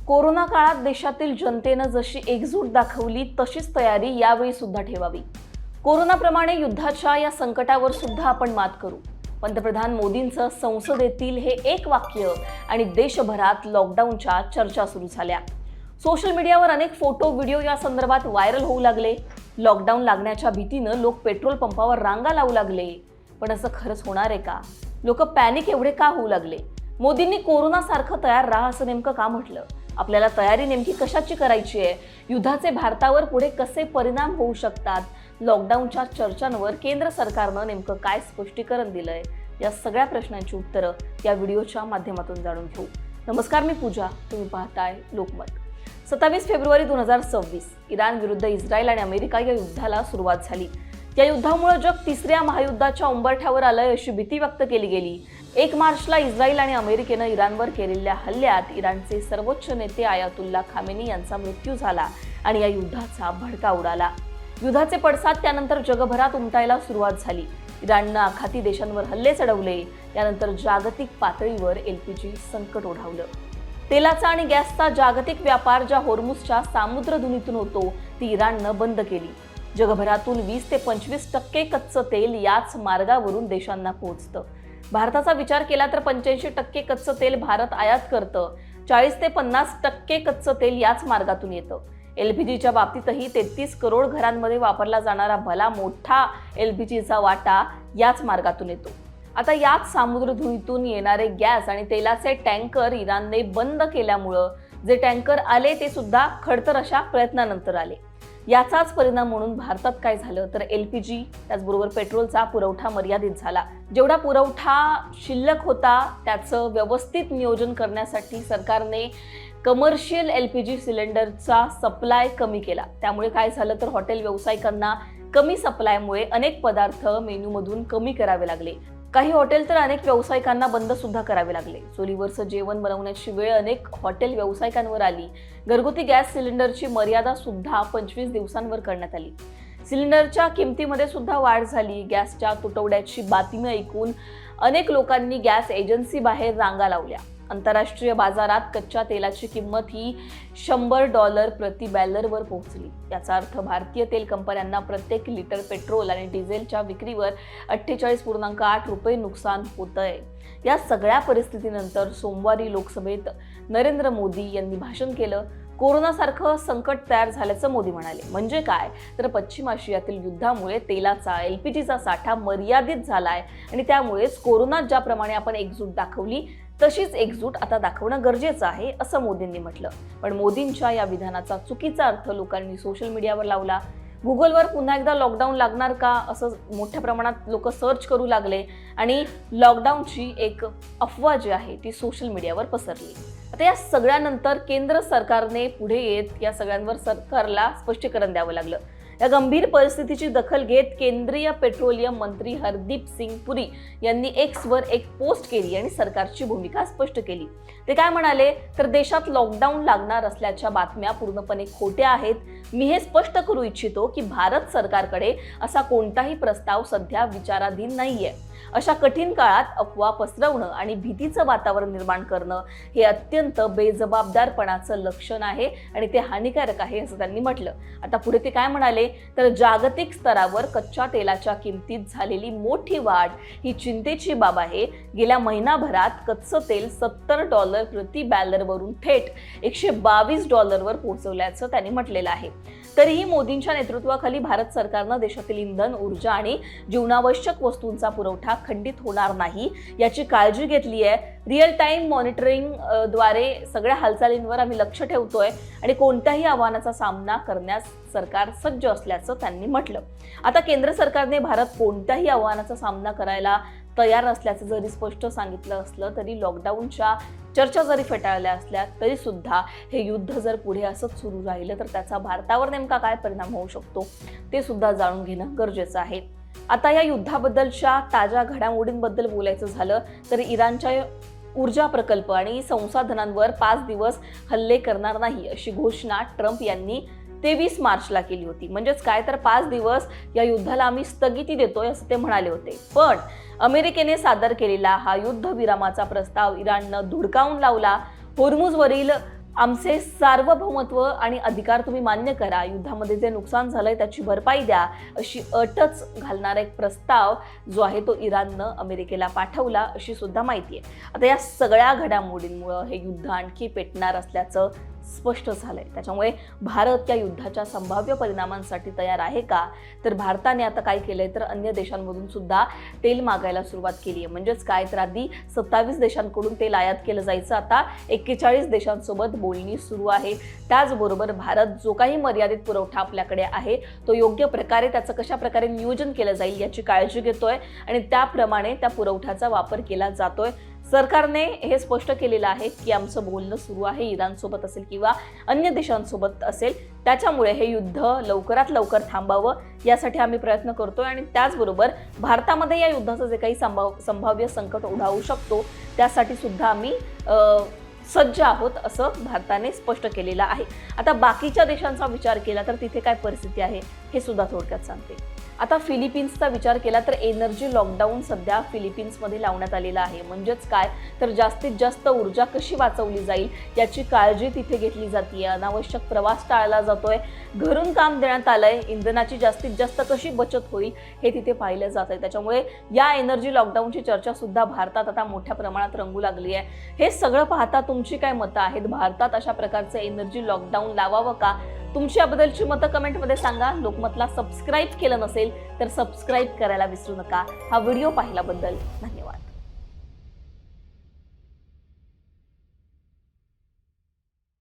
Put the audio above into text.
Corona काळात देशातील जनतेनं जशी एकजूट दाखवली तशीच तयारी यावेळी सुद्धा ठेवावी। कोरोनाप्रमाणे युद्धाच्या या संकटावर सुद्धा आपण मात करू। पंतप्रधान मोदींचं संसदेतील हे एक वाक्य आणि देशभरात लॉकडाऊनच्या चर्चा सुरू झाल्या। सोशल मीडियावर अनेक फोटो व्हिडिओ या संदर्भात व्हायरल होऊ लागले। लॉकडाऊन लागण्याच्या भीतीनं लोक पेट्रोल पंपावर रांगा लावू लागले। पण असं खरंच होणार आहे का? लोक पॅनिक एवढे का होऊ लागले? मोदींनी कोरोना सारखं तयार राहा असं नेमकं का म्हटलं? आपल्याला तयारी नेमकी कशाची करायची आहे? युद्धाचे भारतावर पुढे कसे परिणाम होऊ शकतात? लॉकडाऊनच्या चर्चांवर केंद्र सरकारनं नेमकं काय स्पष्टीकरण दिलंय? या सगळ्या प्रश्नांची उत्तरं या व्हिडिओच्या माध्यमातून जाणून घेऊ। नमस्कार, मी पूजा, तुम्ही पाहताय लोकमत। 27 फेब्रुवारी 2026 इराण विरुद्ध इस्रायल आणि अमेरिका या युद्धाला सुरुवात झाली। या युद्धामुळे जग तिसऱ्या महायुद्धाच्या उंबरठ्यावर आलंय अशी भीती व्यक्त केली गेली। 1 मार्चला इस्रायल आणि अमेरिकेनं इराणवर केलेल्या हल्ल्यात इराणचे सर्वोच्च नेते आयातुल्ला खामेनी यांचा मृत्यू झाला आणि या युद्धाचा भडका उडाला। युद्धाचे पडसाद त्यानंतर जगभरात उमटायला सुरुवात झाली। इराणनं आखाती देशांवर हल्ले चढवले। यानंतर जागतिक पातळीवर एलपीजी संकट ओढावलं। तेलाचा आणि गॅसचा जागतिक व्यापार ज्या होर्मुझच्या सामुद्रधुनीतून होतो ती इराणनं बंद केली। जगभरातून 20 ते 25% कच्चं तेल याच मार्गावरून देशांना पोहोचतं। भारताचा विचार केला तर 85% कच्चं तेल भारत आयात करतं। 40 ते 50% कच्चं तेल याच मार्गातून येतं। एलपीजीच्या बाबतीतही 33 करोड घरांमध्ये वापरला जाणारा भला मोठा एलपीजीचा वाटा याच मार्गातून येतो। आता याच सामुद्रधुनीतून येणारे गॅस आणि तेलाचे टँकर इराणने बंद केल्यामुळं जे टँकर आले ते सुद्धा खडतर अशा प्रयत्नानंतर आले। याचाच परिणाम म्हणून भारतात काय झालं तर एलपीजी त्याचबरोबर पेट्रोलचा पुरवठा मर्यादित झाला। जेवढा पुरवठा शिल्लक होता त्याचं व्यवस्थित नियोजन करण्यासाठी सरकारने कमर्शियल एलपीजी सिलेंडरचा सप्लाय कमी केला। त्यामुळे काय झालं तर हॉटेल व्यावसायिकांना कमी सप्लायमुळे अनेक पदार्थ मेन्यूमधून कमी करावे लागले। काही हॉटेल तर अनेक व्यावसायिकांना बंद सुद्धा करावे लागले। चुलीवरचं जेवण बनवण्याची वेळ अनेक हॉटेल व्यावसायिकांवर आली। घरगुती गॅस सिलेंडरची मर्यादा सुद्धा 25 दिवसांवर करण्यात आली। सिलेंडरच्या किमतीमध्ये सुद्धा वाढ झाली। गॅसच्या तुटवड्याची बातमी ऐकून अनेक लोकांनी गॅस एजन्सी बाहेर रांगा लावल्या। आंतरराष्ट्रीय बाजारात कच्च्या तेलाची किंमत ही $100 प्रति बॅरलवर पोहोचली। याचा अर्थ भारतीय तेल कंपन्यांना प्रत्येक लिटर पेट्रोल आणि डिझेलच्या विक्रीवर 48.8 रुपये नुकसान होतंय। या सगळ्या परिस्थितीनंतर सोमवारी लोकसभेत नरेंद्र मोदी यांनी भाषण केलं। कोरोनासारखं संकट तयार झाल्याचं मोदी म्हणाले। म्हणजे काय तर पश्चिम आशियातील युद्धामुळे तेलाचा एलपीजीचा साठा मर्यादित झालाय आणि त्यामुळेच कोरोनात ज्याप्रमाणे आपण एकजूट दाखवली तशीच एकजूट आता दाखवणं गरजेचं आहे असं मोदींनी म्हटलं। पण मोदींच्या या विधानाचा चुकीचा अर्थ लोकांनी सोशल मीडियावर लावला। गुगलवर पुन्हा एकदा लॉकडाऊन लागणार का असं मोठ्या प्रमाणात लोक सर्च करू लागले आणि लॉकडाऊनची एक अफवा जी आहे ती सोशल मीडियावर पसरली। आता या सगळ्यानंतर केंद्र सरकारने पुढे येत या सगळ्यांवर सरकारला स्पष्टीकरण द्यावं लागलं। या गंभीर परिस्थितीची दखल घेत केंद्रीय पेट्रोलियम मंत्री हरदीप सिंग पुरी यांनी एक्सवर एक पोस्ट केली आणि सरकारची भूमिका स्पष्ट केली। ते काय म्हणाले तर देशात लॉकडाऊन लागणार असल्याच्या बातम्या पूर्णपणे खोट्या आहेत। मी हे स्पष्ट करू इच्छितो की भारत सरकारकडे असा कोणताही प्रस्ताव सध्या विचाराधीन नाहीये। अशा कठीण काळात अफवा पसरवणं आणि भीतीचं वातावरण निर्माण करणं हे अत्यंत बेजबाबदारपणाचं लक्षण आहे आणि ते हानिकारक आहे असं त्यांनी म्हटलं। आता पुढे ते काय म्हणाले तर जागतिक स्तरावर कच्च्या तेलाच्या किमतीत झालेली मोठी वाढ ही चिंतेची बाब आहे। गेल्या महिनाभरात कच्चं तेल $70 प्रति बॅरलवरून थेट $122 वर पोहोचवल्याचं त्यांनी म्हटलेलं आहे। तरीही मोदींच्या नेतृत्वाखाली भारत सरकारनं देशातील इंधन, ऊर्जा आणि जीवनावश्यक वस्तूंचा पुरवठा खंडित होणार नाही याची काळजी घेतली आहे। रिअल टाइम मॉनिटरिंग द्वारे सगळ्या हालचालींवर आम्ही लक्ष ठेवतोय आणि कोणत्याही आव्हानाचा सामना करण्यास सरकार सज्ज असल्याचं त्यांनी म्हटलं। आता केंद्र सरकारने भारत कोणत्याही आव्हानाचा सामना करायला तयार असल्याचं जरी स्पष्ट सांगितलं असलं तरी लॉकडाऊनच्या चर्चा जरी फेटाळल्या असल्या तरी सुद्धा हे युद्ध जर पुढे असंच सुरू राहिलं तर त्याचा भारतावर नेमका काय परिणाम होऊ शकतो ते सुद्धा जाणून घेणं गरजेचं आहे। आता या युद्धाबद्दलच्या ताज्या घडामोडींबद्दल बोलायचं झालं तर इराणच्या ऊर्जा प्रकल्प आणि संसाधनांवर 5 दिवस हल्ले करणार नाही अशी घोषणा ट्रम्प यांनी 23 मार्चला केली होती। म्हणजेच काय तर 5 दिवस या युद्धाला आम्ही स्थगिती देतोय असं ते म्हणाले होते। पण अमेरिकेने सादर केलेला हा युद्धविरामाचा प्रस्ताव इराणनं धुडकावून लावला। होर्मुझवरील आमचे सार्वभौमत्व आणि अधिकार तुम्ही मान्य करा, युद्धामध्ये जे नुकसान झालंय त्याची भरपाई द्या, अशी अटच घालणारा एक प्रस्ताव जो आहे तो इराणनं अमेरिकेला पाठवला अशी सुद्धा माहिती आहे. आता या सगळ्या घडामोडींमुळे हे युद्ध आणखी पेटणार असल्याचं स्पष्ट झालंय. त्याच्यामुळे भारत या युद्धाच्या संभाव्य परिणामांसाठी तयार आहे का? तर भारताने आता काय केलंय तर अन्य देशांमधून सुद्धा तेल मागायला सुरुवात केली आहे. म्हणजेच काय तर आधी 27 देशांकडून तेल आयात केलं जायचं, आता 41 देशांसोबत बोलणी सुरू आहे. त्याचबरोबर भारत जो काही मर्यादित पुरवठा आपल्याकडे आहे तो योग्य प्रकारे त्याचं कशा प्रकारे नियोजन केलं जाईल याची काळजी घेतोय आणि त्याप्रमाणे त्या पुरवठ्याचा वापर केला जातोय. सरकारने हे स्पष्ट केलेलं आहे की आमचं बोलणं सुरू आहे, इराणसोबत असेल किंवा अन्य देशांसोबत असेल, त्याच्यामुळे हे युद्ध लवकरात लवकर थांबावं यासाठी आम्ही प्रयत्न करतोय आणि त्याचबरोबर भारतामध्ये या युद्धाचं जे काही संभाव्य संकट ओढावू शकतो त्यासाठी सुद्धा आम्ही सज्ज आहोत असं भारताने स्पष्ट केलेलं आहे. आता बाकीच्या देशांचा विचार केला तर तिथे काय परिस्थिती आहे हे सुद्धा थोडक्यात सांगते. आता फिलिपिन्सचा विचार केला तर एनर्जी लॉकडाऊन सध्या फिलिपिन्समध्ये लावण्यात आलेला आहे. म्हणजेच काय तर जास्तीत जास्त ऊर्जा कशी वाचवली जाईल याची काळजी तिथे घेतली जाते. अनावश्यक प्रवास टाळला जातोय, घरून काम देण्यात आलंय, इंधनाची जास्तीत जास्त कशी बचत होईल हे तिथे पाहिलं जात आहे. त्याच्यामुळे या एनर्जी लॉकडाऊनची चर्चा सुद्धा भारतात आता मोठ्या प्रमाणात रंगू लागली आहे. हे सगळं पाहता तुमची काय मतं आहेत? भारतात अशा प्रकारचे एनर्जी लॉकडाऊन लावावं का? तुमची याबद्दलची मतं कमेंटमध्ये सांगा. लोकमतला सबस्क्राईब केलं नसेल तर सबस्क्राईब करायला विसरू नका. हा व्हिडिओ पाहिल्याबद्दल धन्यवाद.